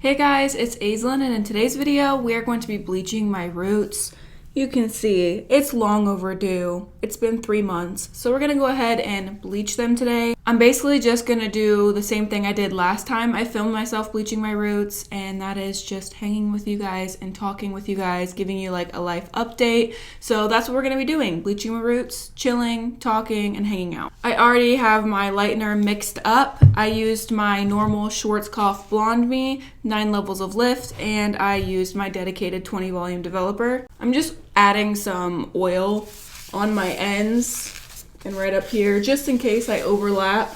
Hey guys, it's Aislinn, and in today's video we are going to be bleaching my roots. You can see it's long overdue. It's been 3 months, so we're gonna go ahead and bleach them today. I'm basically just gonna do the same thing I did last time I filmed myself bleaching my roots, and that is just hanging with you guys and talking with you guys, giving you like a life update. So that's what we're gonna be doing, bleaching my roots, chilling, talking, and hanging out. I already have my lightener mixed up. I used my normal Schwarzkopf Blonde Me, 9 levels of lift, and I used my dedicated 20 volume developer. I'm just adding some oil on my ends and right up here just in case I overlap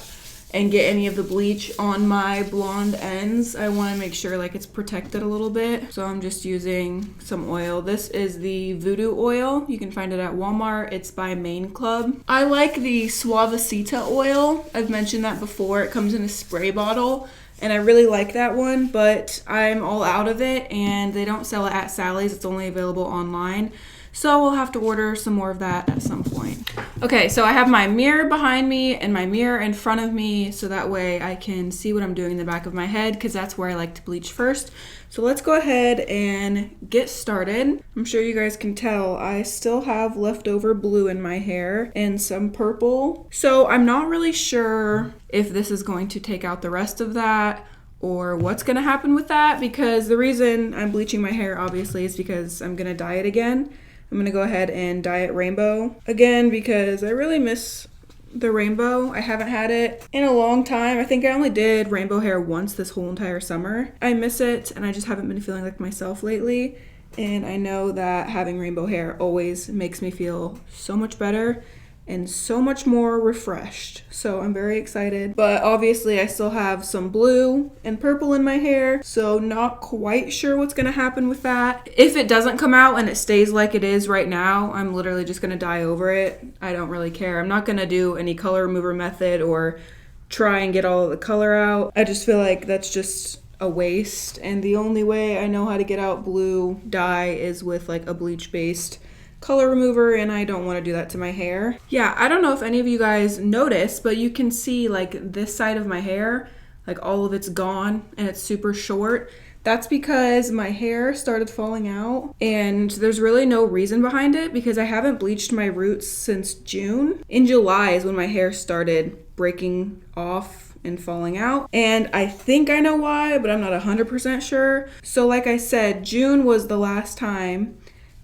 and get any of the bleach on my blonde ends. I want to make sure like it's protected a little bit, so I'm just using some oil. This is the Voodoo oil. You can find it at Walmart. It's by Main Club. I like the Suavecita oil. I've mentioned that before. It comes in a spray bottle and I really like that one, but I'm all out of it and they don't sell it at Sally's. It's only available online. So we'll have to order some more of that at some point. Okay, so I have my mirror behind me and my mirror in front of me, so that way I can see what I'm doing in the back of my head, because that's where I like to bleach first. So let's go ahead and get started. I'm sure you guys can tell I still have leftover blue in my hair and some purple. So I'm not really sure if this is going to take out the rest of that or what's gonna happen with that, because the reason I'm bleaching my hair obviously is because I'm gonna dye it again. I'm gonna go ahead and dye it rainbow again because I really miss the rainbow. I haven't had it in a long time. I think I only did rainbow hair once this whole entire summer. I miss it and I just haven't been feeling like myself lately. And I know that having rainbow hair always makes me feel so much better and so much more refreshed. So I'm very excited. But obviously I still have some blue and purple in my hair, so not quite sure what's gonna happen with that. If it doesn't come out and it stays like it is right now, I'm literally just gonna dye over it. I don't really care. I'm not gonna do any color remover method or try and get all of the color out. I just feel like that's just a waste, and the only way I know how to get out blue dye is with like a bleach based color remover, and I don't want to do that to my hair. Yeah, I don't know if any of you guys noticed, but you can see like this side of my hair, like all of it's gone and it's super short. That's because my hair started falling out, and there's really no reason behind it because I haven't bleached my roots since June. In July is when my hair started breaking off and falling out, and I think I know why, but I'm not 100% sure. So like I said, June was the last time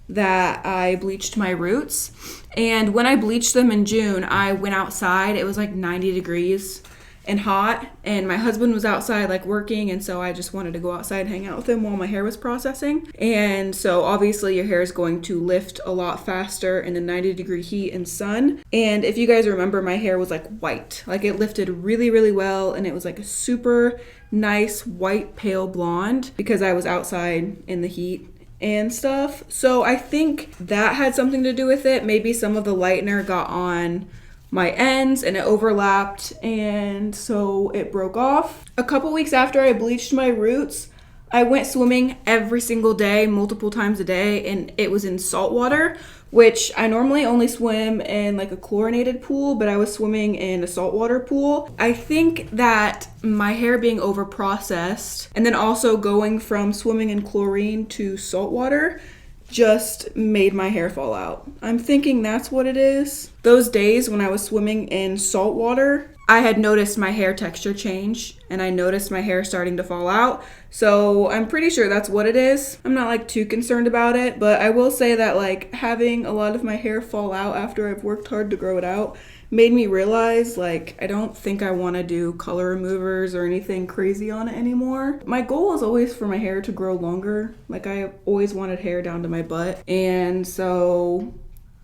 that I bleached my roots, and when I bleached them in June, I went outside. It was like 90 degrees and hot, and my husband was outside like working, and so I just wanted to go outside and hang out with him while my hair was processing. And so obviously your hair is going to lift a lot faster in the 90-degree heat and sun. And if you guys remember, my hair was like white, like it lifted really well, and it was like a super nice white pale blonde because I was outside in the heat and stuff. So I think that had something to do with it. Maybe some of the lightener got on my ends and it overlapped, and so it broke off. A couple weeks after I bleached my roots, I went swimming every single day, multiple times a day, and it was in salt water, which I normally only swim in like a chlorinated pool, but I was swimming in a saltwater pool. I think that my hair being over processed and then also going from swimming in chlorine to saltwater just made my hair fall out. I'm thinking that's what it is. Those days when I was swimming in salt water, I had noticed my hair texture change and I noticed my hair starting to fall out. So I'm pretty sure that's what it is. I'm not like too concerned about it, but I will say that like having a lot of my hair fall out after I've worked hard to grow it out made me realize like I don't think I want to do color removers or anything crazy on it anymore. My goal is always for my hair to grow longer. Like I always wanted hair down to my butt, and so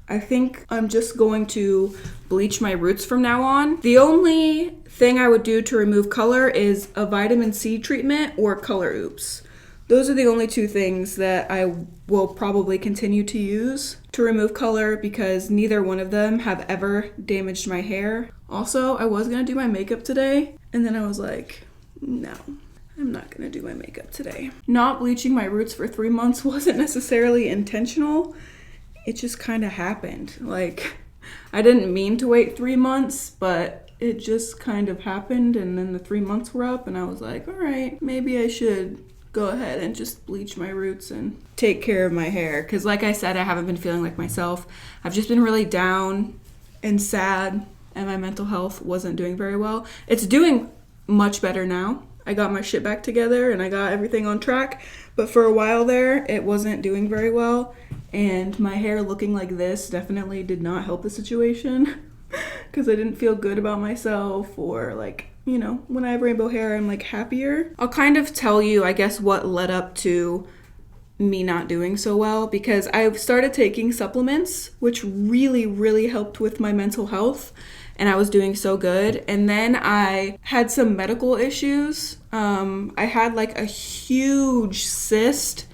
I think I'm just going to bleach my roots from now on. The only thing I would do to remove color is a vitamin C treatment or color oops. Those are the only two things that I will probably continue to use to remove color because neither one of them have ever damaged my hair. Also, I was gonna do my makeup today, and then I was like, no, I'm not gonna do my makeup today. Not bleaching my roots for 3 months wasn't necessarily intentional. It just kind of happened. Like, I didn't mean to wait 3 months, but it just kind of happened, and then the 3 months were up, and I was like, all right, maybe I should go ahead and just bleach my roots and take care of my hair. Because like I said, I haven't been feeling like myself. I've just been really down and sad, and my mental health wasn't doing very well. It's doing much better now. I got my shit back together and I got everything on track. But for a while there, it wasn't doing very well. And my hair looking like this definitely did not help the situation. Because I didn't feel good about myself, or like, you know, when I have rainbow hair, I'm like happier. I'll kind of tell you, I guess, what led up to me not doing so well, because I've started taking supplements, which really helped with my mental health, and I was doing so good. And then I had some medical issues. I had like a huge cyst.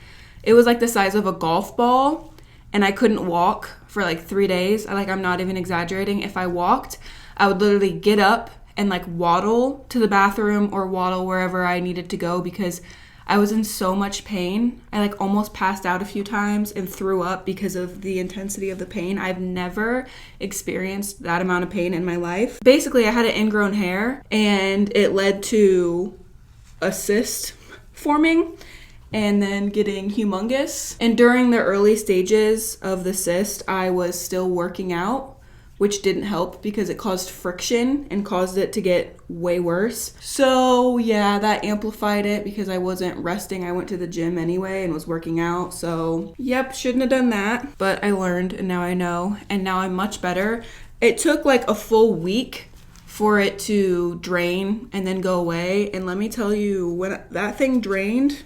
It was like the size of a golf ball, and I couldn't walk for like 3 days. I'm not even exaggerating. If I walked, I would literally get up and like waddle to the bathroom or waddle wherever I needed to go, because I was in so much pain. I like almost passed out a few times and threw up because of the intensity of the pain. I've never experienced that amount of pain in my life. Basically, I had an ingrown hair, and it led to a cyst forming and then getting humongous. And during the early stages of the cyst, I was still working out, which didn't help because it caused friction and caused it to get way worse. So yeah, that amplified it because I wasn't resting. I went to the gym anyway and was working out. So yep, shouldn't have done that. But I learned, and now I know, and now I'm much better. It took like a full week for it to drain and then go away. And let me tell you, when that thing drained,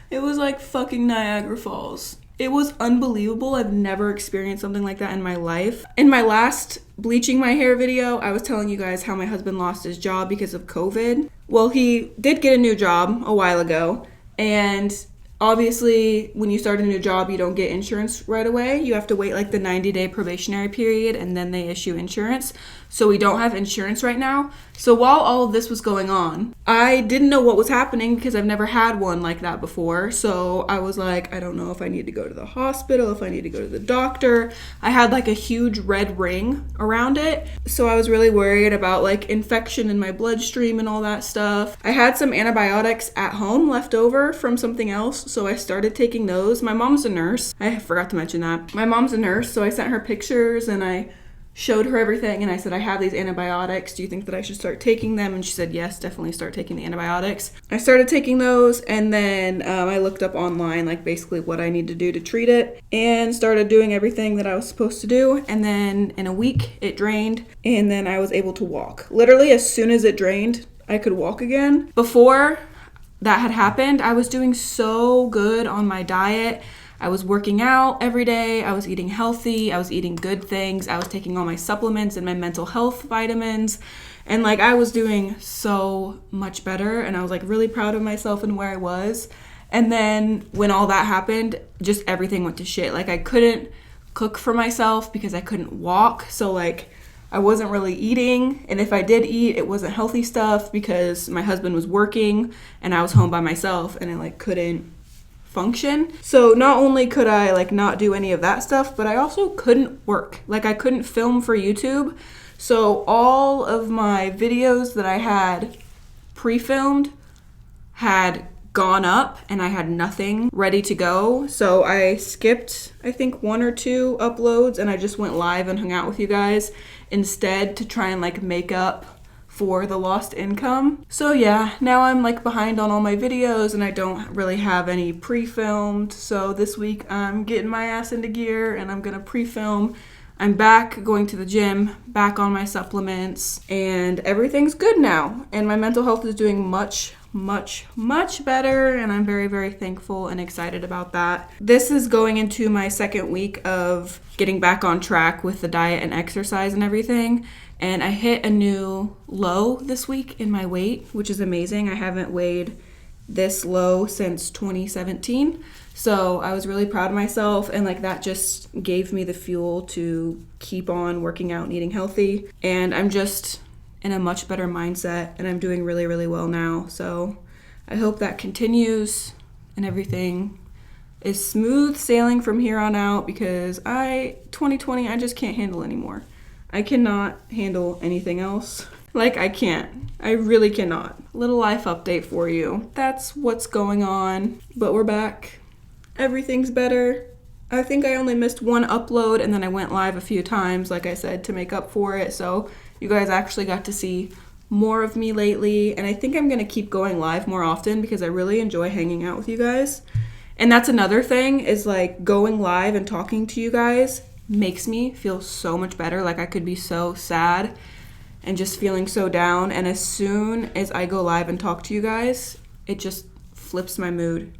it was like fucking Niagara Falls. It was unbelievable. I've never experienced something like that in my life. In my last bleaching my hair video, I was telling you guys how my husband lost his job because of COVID. Well, he did get a new job a while ago, and obviously when you start a new job, you don't get insurance right away. You have to wait like the 90-day probationary period, and then they issue insurance. So we don't have insurance right now. So while all of this was going on, I didn't know what was happening because I've never had one like that before. So I was like, I don't know if I need to go to the hospital, if I need to go to the doctor. I had like a huge red ring around it. So I was really worried about like infection in my bloodstream and all that stuff. I had some antibiotics at home left over from something else. So I started taking those. My mom's a nurse. I forgot to mention that. My mom's a nurse. So I sent her pictures and I showed her everything, and I said, I have these antibiotics. Do you think that I should start taking them? And she said, yes, definitely start taking the antibiotics. I started taking those, and then I looked up online, like basically what I need to do to treat it, and started doing everything that I was supposed to do. And then in a week, it drained, and then I was able to walk. Literally, as soon as it drained, I could walk again. Before that had happened, I was doing so good on my diet. I was working out every day, I was eating healthy, I was eating good things, I was taking all my supplements and my mental health vitamins, and like I was doing so much better, and I was like really proud of myself and where I was. And then when all that happened, just everything went to shit. Like I couldn't cook for myself because I couldn't walk, so like I wasn't really eating, and if I did eat, it wasn't healthy stuff because my husband was working and I was home by myself, and I like couldn't function. So not only could I like not do any of that stuff, but I also couldn't work. Like I couldn't film for YouTube. So all of my videos that I had pre-filmed had gone up, and I had nothing ready to go. So I skipped, I think 1 or 2 uploads, and I just went live and hung out with you guys instead to try and like make up for the lost income. So yeah, now I'm like behind on all my videos, and I don't really have any pre-filmed. So this week I'm getting my ass into gear, and I'm gonna pre-film. I'm back going to the gym, back on my supplements, and everything's good now. And my mental health is doing much better, and I'm very thankful and excited about that. This is going into my second week of getting back on track with the diet and exercise and everything. And I hit a new low this week in my weight, which is amazing. I haven't weighed this low since 2017. So I was really proud of myself, and like that just gave me the fuel to keep on working out and eating healthy. And I'm just in a much better mindset, and I'm doing really well now. So I hope that continues and everything is smooth sailing from here on out, because 2020, I just can't handle anymore. I cannot handle anything else. Like I can't. I really cannot. Little life update for you. That's what's going on, but we're back. Everything's better. I think I only missed one upload and then I went live a few times, like I said, to make up for it. So you guys actually got to see more of me lately. And I think I'm going to keep going live more often because I really enjoy hanging out with you guys. And that's another thing is like going live and talking to you guys makes me feel so much better. Like I could be so sad and just feeling so down. And as soon as I go live and talk to you guys, it just flips my mood.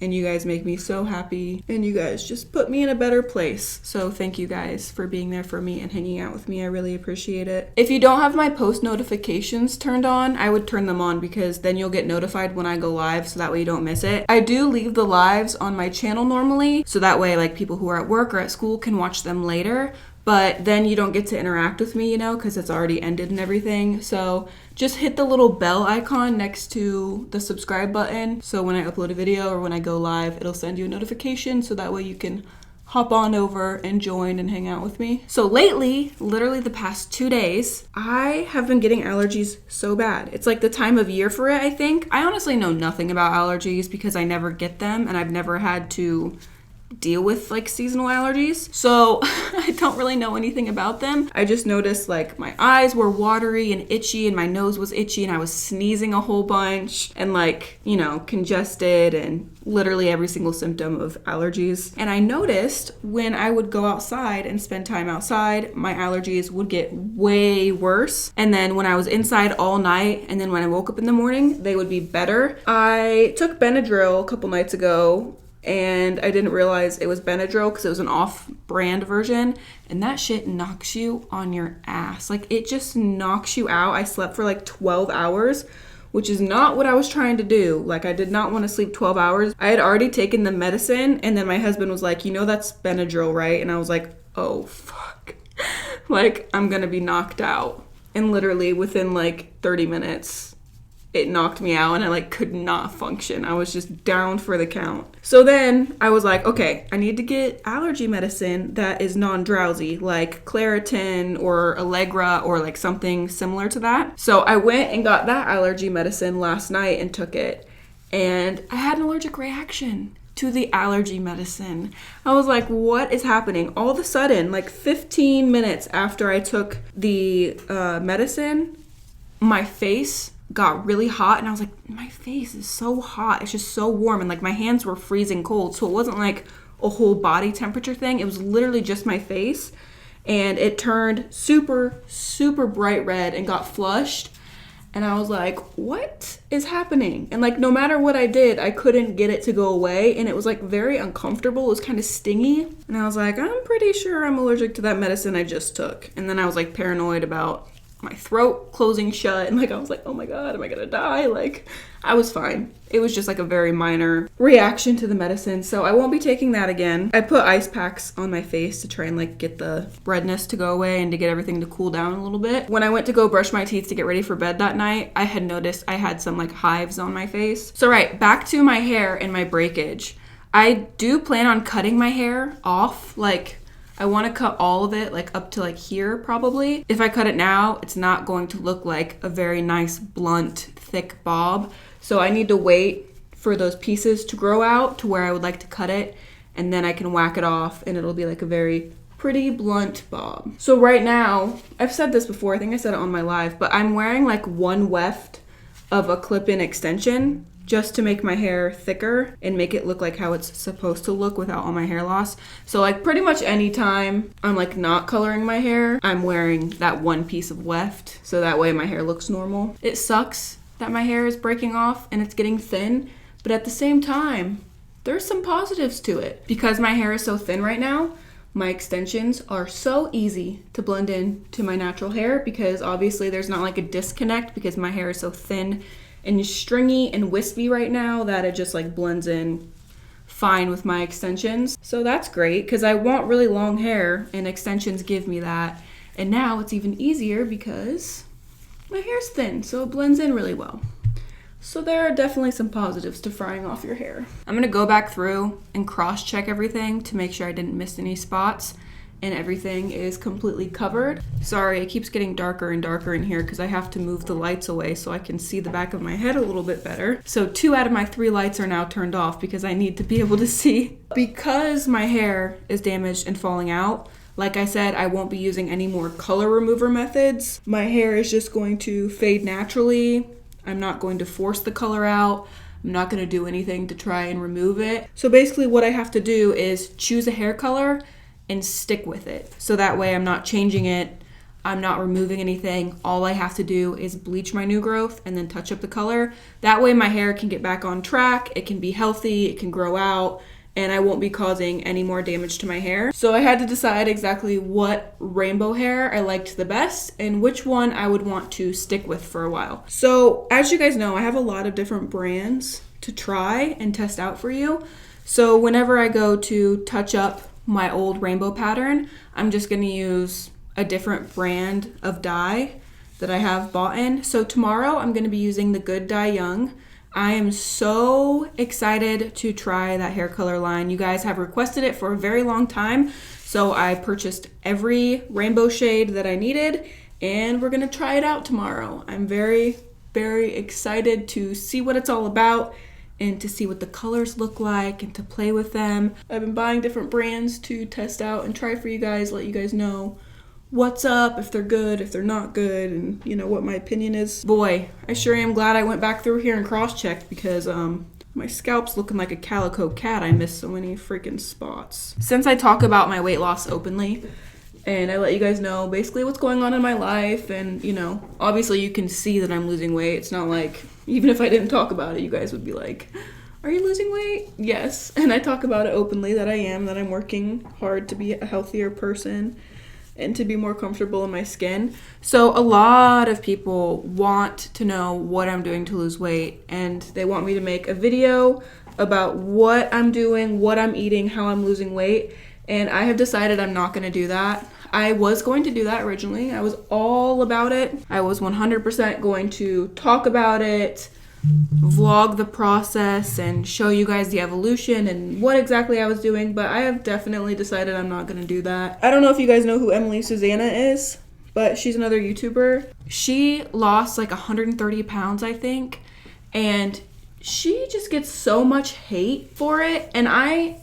And you guys make me so happy. And you guys just put me in a better place. So thank you guys for being there for me and hanging out with me. I really appreciate it. If you don't have my post notifications turned on, I would turn them on because then you'll get notified when I go live so that way you don't miss it. I do leave the lives on my channel normally so that way like people who are at work or at school can watch them later. But then you don't get to interact with me, you know, because it's already ended and everything. So just hit the little bell icon next to the subscribe button. So when I upload a video or when I go live, it'll send you a notification. So that way you can hop on over and join and hang out with me. So lately, literally the past 2 days, I have been getting allergies so bad. It's like the time of year for it, I think. I honestly know nothing about allergies because I never get them and I've never had to deal with like seasonal allergies, so I don't really know anything about them. I just noticed like my eyes were watery and itchy and my nose was itchy and I was sneezing a whole bunch and like, you know, congested and literally every single symptom of allergies. And I noticed when I would go outside and spend time outside, my allergies would get way worse. And then when I was inside all night and then when I woke up in the morning, they would be better. I took Benadryl a couple nights ago and I didn't realize it was Benadryl because it was an off-brand version, and that shit knocks you on your ass. Like, it just knocks you out. I slept for like 12 hours, which is not what I was trying to do. Like, I did not want to sleep 12 hours. I had already taken the medicine, and then my husband was like, you know that's Benadryl, right? And I was like, oh, fuck. Like, I'm gonna be knocked out. And literally within like 30 minutes, it knocked me out and I like could not function. I was just down for the count. So then I was like, okay, I need to get allergy medicine that is non-drowsy, like Claritin or Allegra or like something similar to that. So I went and got that allergy medicine last night and took it. And I had an allergic reaction to the allergy medicine. I was like, what is happening? All of a sudden, like 15 minutes after I took the medicine, my face got really hot and I was like, my face is so hot. It's just so warm and like my hands were freezing cold. So it wasn't like a whole body temperature thing. It was literally just my face and it turned super, super bright red and got flushed. And I was like, what is happening? And like, no matter what I did, I couldn't get it to go away. And it was like very uncomfortable. It was kind of stingy. And I was like, I'm pretty sure I'm allergic to that medicine I just took. And then I was like paranoid about my throat closing shut and like I was like, oh my god, am I gonna die? Like, I was fine. It was just like a very minor reaction to the medicine, so I won't be taking that again. I put ice packs on my face to try and like get the redness to go away and to get everything to cool down a little bit. When I went to go brush my teeth to get ready for bed that night, I had noticed I had some like hives on my face. So right, back to my hair and my breakage. I do plan on cutting my hair off, like I want to cut all of it like up to like here probably. If I cut it now, it's not going to look like a very nice blunt thick bob. So I need to wait for those pieces to grow out to where I would like to cut it, and then I can whack it off and it'll be like a very pretty blunt bob. So right now, I've said this before, I think I said it on my live, but I'm wearing like one weft of a clip-in extension just to make my hair thicker and make it look like how it's supposed to look without all my hair loss. So like pretty much any time I'm like not coloring my hair, I'm wearing that one piece of weft so that way my hair looks normal. It sucks that my hair is breaking off and it's getting thin, but at the same time, there's some positives to it. Because my hair is so thin right now, my extensions are so easy to blend in to my natural hair because obviously there's not like a disconnect because my hair is so thin and stringy and wispy right now that it just like blends in fine with my extensions. So that's great because I want really long hair and extensions give me that. And now it's even easier because my hair's thin, so it blends in really well. So there are definitely some positives to frying off your hair. I'm gonna go back through and cross-check everything to make sure I didn't miss any spots. and everything is completely covered. Sorry, it keeps getting darker and darker in here because I have to move the lights away so I can see the back of my head a little bit better. So 2 out of my 3 lights are now turned off because I need to be able to see. Because my hair is damaged and falling out, like I said, I won't be using any more color remover methods. My hair is just going to fade naturally. I'm not going to force the color out. I'm not going to do anything to try and remove it. So basically what I have to do is choose a hair color and stick with it. So that way I'm not changing it. I'm not removing anything. All I have to do is bleach my new growth and then touch up the color. That way my hair can get back on track. It can be healthy. It can grow out. And I won't be causing any more damage to my hair. So I had to decide exactly what rainbow hair I liked the best and which one I would want to stick with for a while. So as you guys know, I have a lot of different brands to try and test out for you. So whenever I go to touch up my old rainbow pattern, I'm just gonna use a different brand of dye that I have bought in. So tomorrow I'm gonna be using the Good Dye Young. I am so excited to try that hair color line. You guys have requested it for a very long time, so I purchased every rainbow shade that I needed, and we're gonna try it out tomorrow. I'm very, very excited to see what it's all about and to see what the colors look like and to play with them. I've been buying different brands to test out and try for you guys, let you guys know what's up, if they're good, if they're not good, and you know what my opinion is. Boy, I sure am glad I went back through here and cross-checked because my scalp's looking like a calico cat. I missed so many freaking spots. Since I talk about my weight loss openly and I let you guys know basically what's going on in my life, and you know, obviously you can see that I'm losing weight. It's not like, even if I didn't talk about it, you guys would be like, are you losing weight? Yes, and I talk about it openly that I am, that I'm working hard to be a healthier person and to be more comfortable in my skin. So a lot of people want to know what I'm doing to lose weight, and they want me to make a video about what I'm doing, what I'm eating, how I'm losing weight, and I have decided I'm not gonna do that. I was going to do that originally. I was all about it. I was 100% going to talk about it, vlog the process, and show you guys the evolution and what exactly I was doing, but I have definitely decided I'm not gonna do that. I don't know if you guys know who Emily Susanna is, but she's another YouTuber. She lost like 130 pounds, I think, and she just gets so much hate for it, and I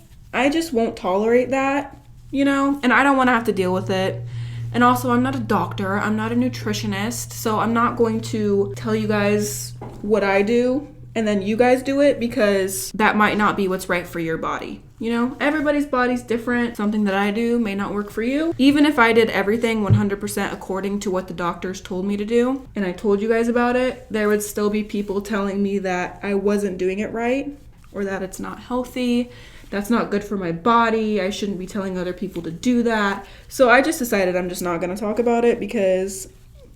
just won't tolerate that, you know, and I don't want to have to deal with it. And also, I'm not a doctor, I'm not a nutritionist, so I'm not going to tell you guys what I do and then you guys do it, because that might not be what's right for your body. You know, everybody's body's different. Something that I do may not work for you. Even if I did everything 100% according to what the doctors told me to do, and I told you guys about it, there would still be people telling me that I wasn't doing it right, or that it's not healthy. That's not good for my body. I shouldn't be telling other people to do that. So I just decided I'm just not going to talk about it because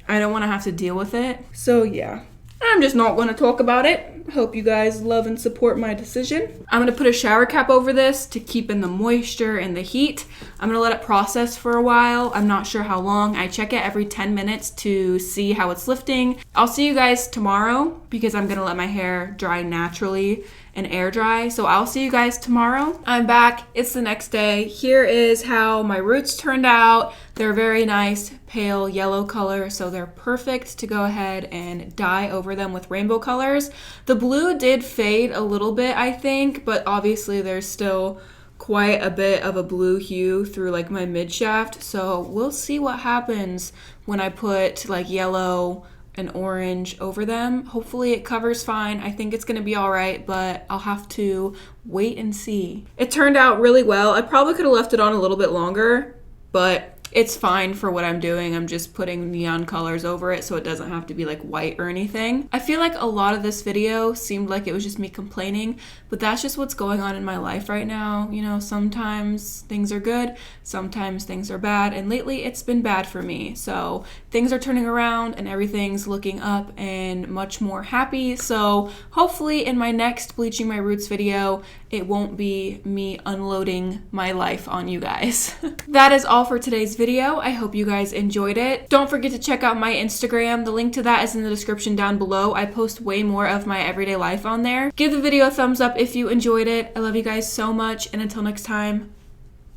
I don't want to have to deal with it. So yeah, I'm just not going to talk about it. Hope you guys love and support my decision. I'm going to put a shower cap over this to keep in the moisture and the heat. I'm going to let it process for a while. I'm not sure how long. I check it every 10 minutes to see how it's lifting. I'll see you guys tomorrow because I'm going to let my hair dry naturally and air dry. So I'll see you guys tomorrow. I'm back. It's the next day. Here is how my roots turned out. They're very nice, pale yellow color, so they're perfect to go ahead and dye over them with rainbow colors. The blue did fade a little bit, I think, but obviously there's still quite a bit of a blue hue through like my mid shaft. So we'll see what happens when I put like yellow and orange over them. Hopefully it covers fine. I think it's gonna be all right, but I'll have to wait and see. It turned out really well. I probably could have left it on a little bit longer, but it's fine for what I'm doing. I'm just putting neon colors over it so it doesn't have to be like white or anything. I feel like a lot of this video seemed like it was just me complaining, but that's just what's going on in my life right now. You know, sometimes things are good, sometimes things are bad, and lately it's been bad for me. So things are turning around and everything's looking up and much more happy. So hopefully in my next Bleaching My Roots video, it won't be me unloading my life on you guys. That is all for today's video. I hope you guys enjoyed it. Don't forget to check out my Instagram. The link to that is in the description down below. I post way more of my everyday life on there. Give the video a thumbs up if you enjoyed it. I love you guys so much, and until next time,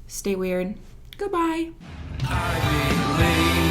stay weird. Goodbye. I believe.